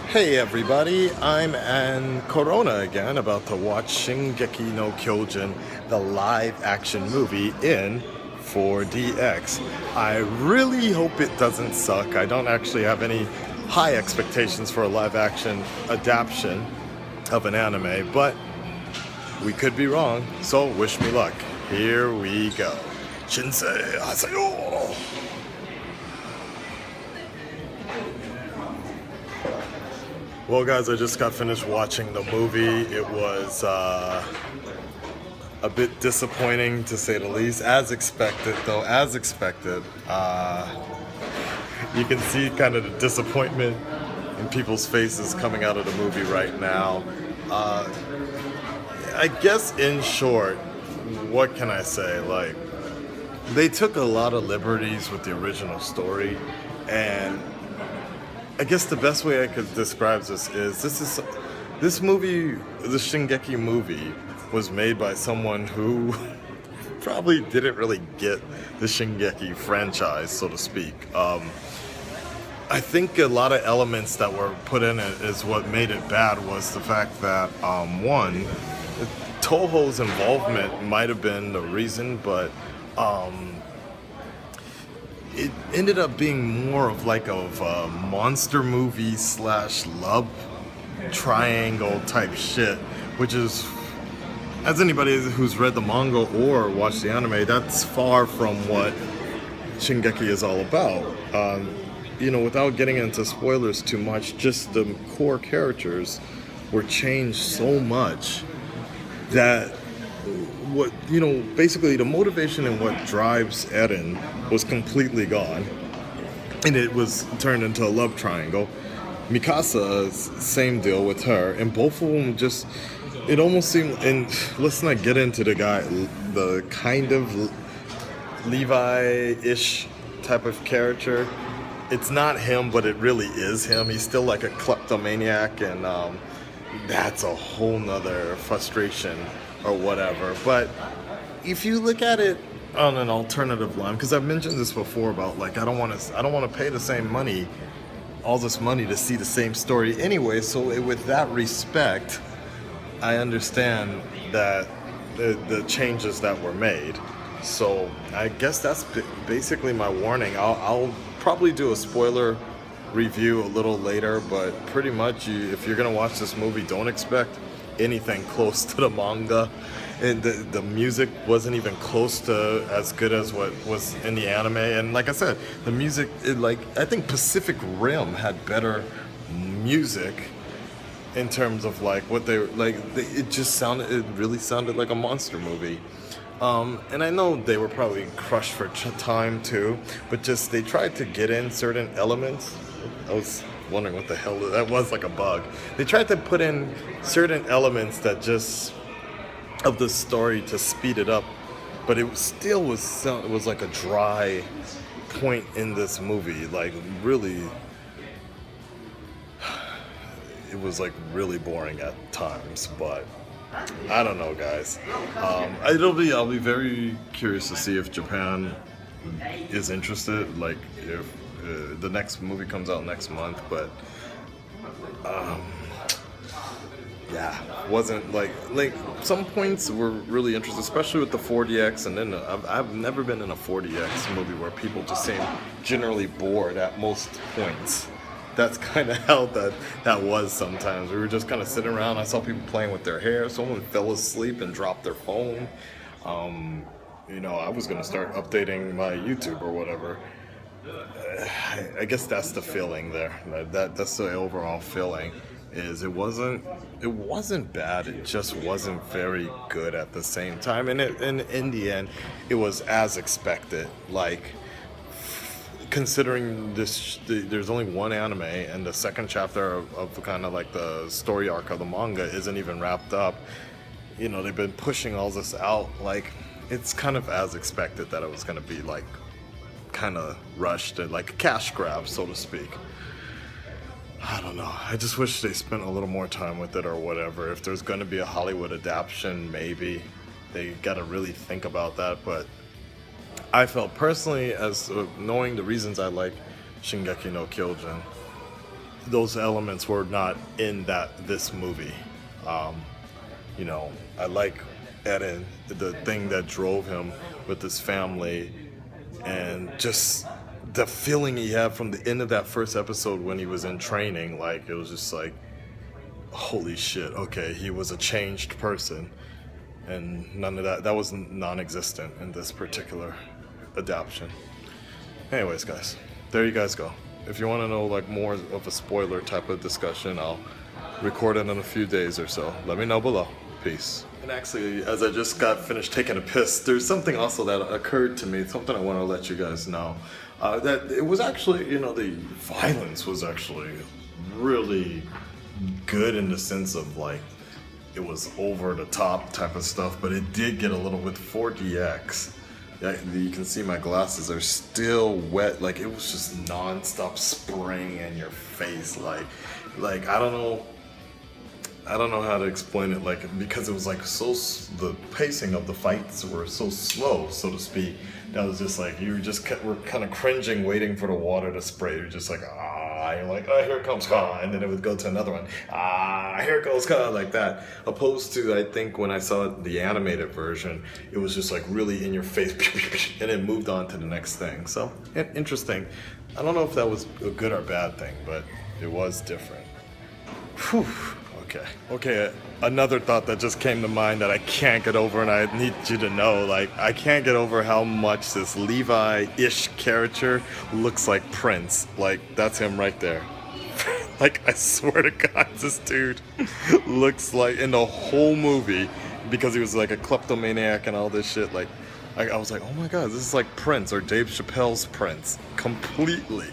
Hey everybody, I'm An Corona again, about to watch Shingeki no Kyojin, the live action movie in 4DX. I really hope it doesn't suck. I don't actually have any high expectations for a live action adaptation of an anime, but we could be wrong, so wish me luck. Here we go. Shinsei Haseyo! Well, guys, I just got finished watching the movie. It was a bit disappointing, to say the least. As expected, though, as expected. You can see kind of the disappointment in people's faces coming out of the movie right now. I guess, in short, what can I say? Like, they took a lot of liberties with the original story, and I guess the best way I could describe this movie, the Shingeki movie, was made by someone who probably didn't really get the Shingeki franchise, so to speak. I think a lot of elements that were put in it is what made it bad was the fact that one, Toho's involvement might have been the reason, but it ended up being more of like a monster movie slash love triangle type shit, which is, as anybody who's read the manga or watched the anime, that's far from what Shingeki is all about. Without getting into spoilers too much, just the core characters were changed so much that basically the motivation and what drives Eren was completely gone, and it was turned into a love triangle. Mikasa, same deal with her, and both of them just, it almost seemed, and let's not get into the kind of Levi-ish type of character. It's not him, but it really is him. He's still like a kleptomaniac, and that's a whole nother frustration or whatever. But if you look at it on an alternative line, because I've mentioned this before about, like, I don't want to pay the same money, all this money, to see the same story anyway. So with that respect, I understand that the changes that were made. So I guess that's basically my warning. I'll probably do a spoiler review a little later, but pretty much, if you're gonna watch this movie, don't expect anything close to the manga, and the music wasn't even close to as good as what was in the anime. And like I said, the music, I think Pacific Rim had better music in terms of like what they like. It really sounded like a monster movie. And I know they were probably crushed for time too, but just they tried to get in certain elements. I was wondering what the hell that was, like a bug. They tried to put in certain elements that just of the story to speed it up, but it was like a dry point in this movie. Like, really, it was like really boring at times. But I don't know, guys. I'll be very curious to see if Japan is interested. Like, if the next movie comes out next month, but wasn't like some points were really interesting, especially with the 4DX. And then I've never been in a 4DX movie where people just seem generally bored at most points. That's kind of how that was sometimes. We were just kind of sitting around. I saw people playing with their hair. Someone fell asleep and dropped their phone. I was going to start updating my YouTube or whatever. I guess that's the feeling there. That's the overall feeling. It wasn't bad. It just wasn't very good at the same time. And in the end, it was as expected. Like, considering there's only one anime, and the second chapter of kind of like the story arc of the manga isn't even wrapped up. They've been pushing all this out. Like, it's kind of as expected that it was going to be like kind of rushed and like a cash grab, so to speak. I don't know. I just wish they spent a little more time with it or whatever. If there's going to be a Hollywood adaptation, maybe they got to really think about that. But I felt personally, as knowing the reasons I like Shingeki no Kyojin, those elements were not in this movie. You know, I like Eren, the thing that drove him with his family, and just the feeling he had from the end of that first episode when he was in training. Like, it was just like, holy shit, okay, he was a changed person. And none of that was non-existent in this particular adaptation. Anyways, guys, there you guys go. If you want to know like more of a spoiler type of discussion, I'll record it in a few days or so. Let me know below. Peace. And actually, as I just got finished taking a piss, there's something also that occurred to me, something I want to let you guys know. That it was actually, you know, the violence was actually really good in the sense of like, it was over the top type of stuff, but it did get a little with 4DX. Yeah, you can see my glasses are still wet. Like, it was just non-stop spraying in your face. Like I don't know how to explain it. Like, because it was like the pacing of the fights were so slow, so to speak. That was just like were kind of cringing, waiting for the water to spray. You're just like, you're like, oh, here comes Ka, and then it would go to another one. Here goes Ka, like that. Opposed to, I think, when I saw the animated version, it was just like really in your face, and it moved on to the next thing. So, interesting. I don't know if that was a good or bad thing, but it was different. Whew. Okay, another thought that just came to mind that I can't get over, and I need you to know, like, I can't get over how much this Levi-ish character looks like Prince. Like, that's him right there. Like, I swear to God, this dude looks like, in the whole movie, because he was like a kleptomaniac and all this shit, like, I was like, oh my God, this is like Prince or Dave Chappelle's Prince. Completely.